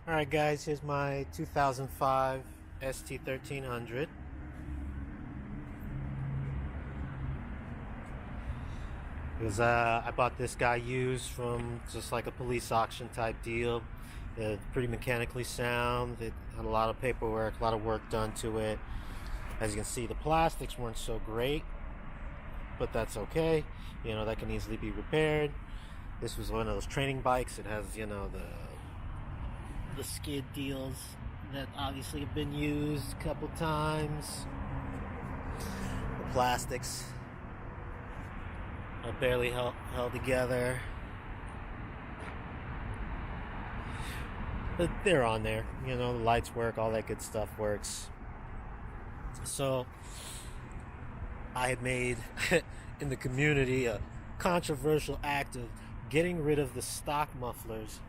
Alright guys, here's my 2005 ST1300. I bought this guy used from just like a police auction type deal. It's pretty mechanically sound. It had a lot of paperwork, a lot of work done to it. As you can see, the plastics weren't so great, but that's okay. That can easily be repaired. This was one of those training bikes. It has, the skid deals that obviously have been used a couple times. The plastics are barely held together, but they're on there. The lights work, all that good stuff works. So I had made in the community a controversial act of getting rid of the stock mufflers.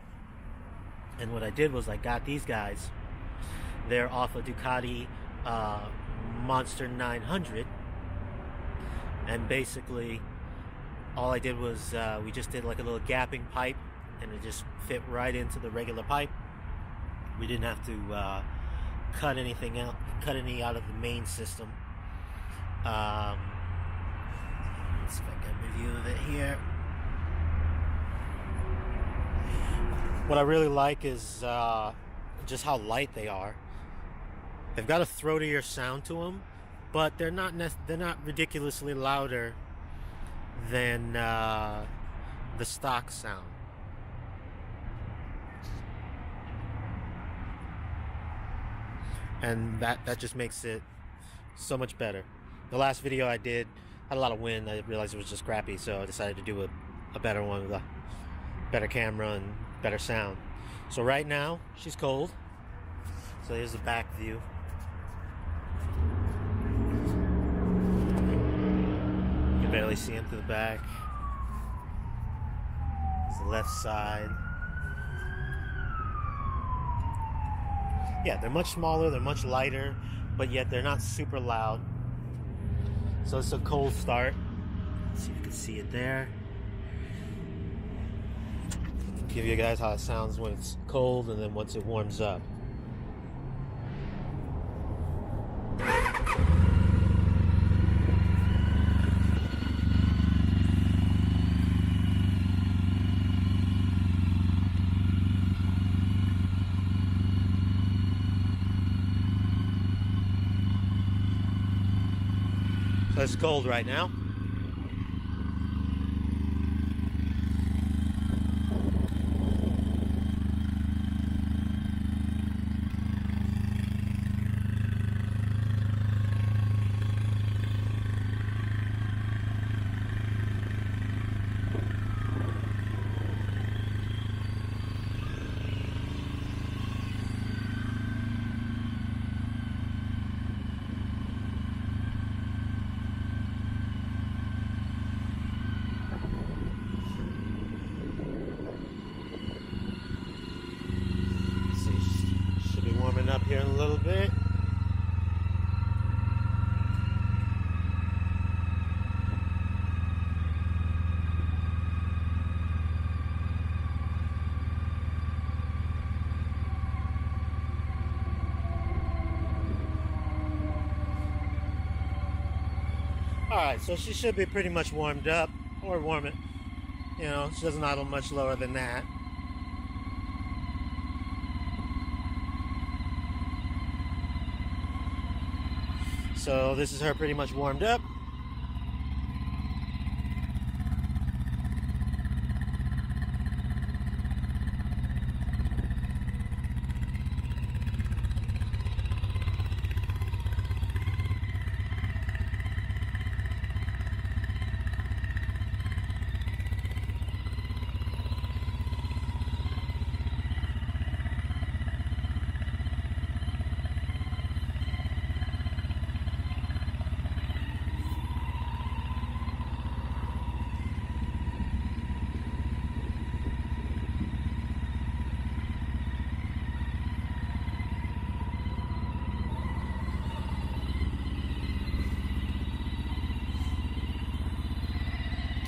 And what I did was I got these guys. They're off a Ducati Monster 900. And basically, all I did was we just did like a little gapping pipe, and it just fit right into the regular pipe. We didn't have to cut anything out, cut any out of the main system. Let's see if I can review it here. What I really like is just how light they are. They've got a throatier sound to them, but they're not ridiculously louder than the stock sound. And that just makes it so much better. The last video I did had a lot of wind. I realized it was just crappy, so I decided to do a better one with a better camera and better sound. So right now she's cold, so here's the back view. You can barely see into the back. There's the left side. Yeah, they're much smaller, they're much lighter, but yet they're not super loud. So it's a cold start. Let's see if you can see it there. Give you guys how it sounds when it's cold and then once it warms up. So it's cold right now. Warming up here in a little bit. Alright, so she should be pretty much warmed up, or warm it. She doesn't idle much lower than that. So this is her pretty much warmed up.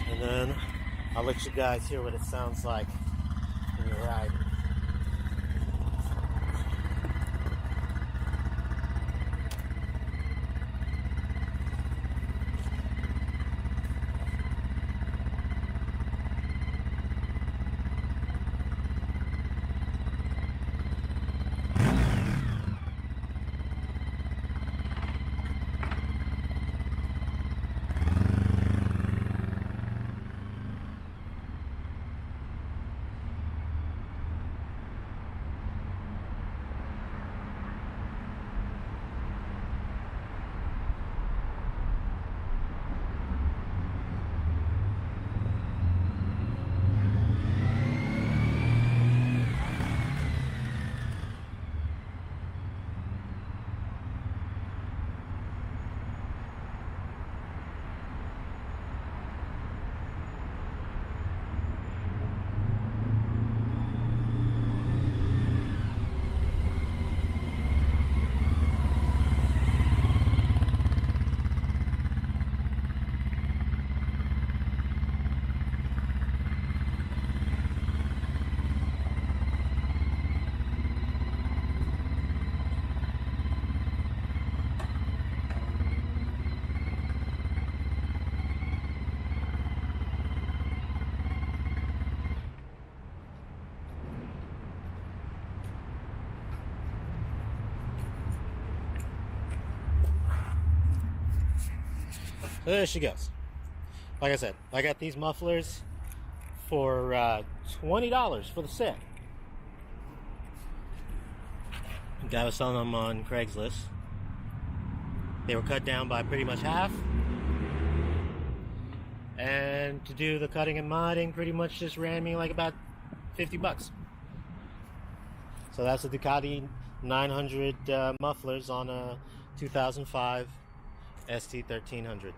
And then I'll let you guys hear what it sounds like when you're riding. There she goes. Like I said, I got these mufflers for $20 for the set. The guy was selling them on Craigslist. They were cut down by pretty much half. And to do the cutting and modding pretty much just ran me like about 50 bucks. So that's the Ducati 900 mufflers on a 2005 ST1300.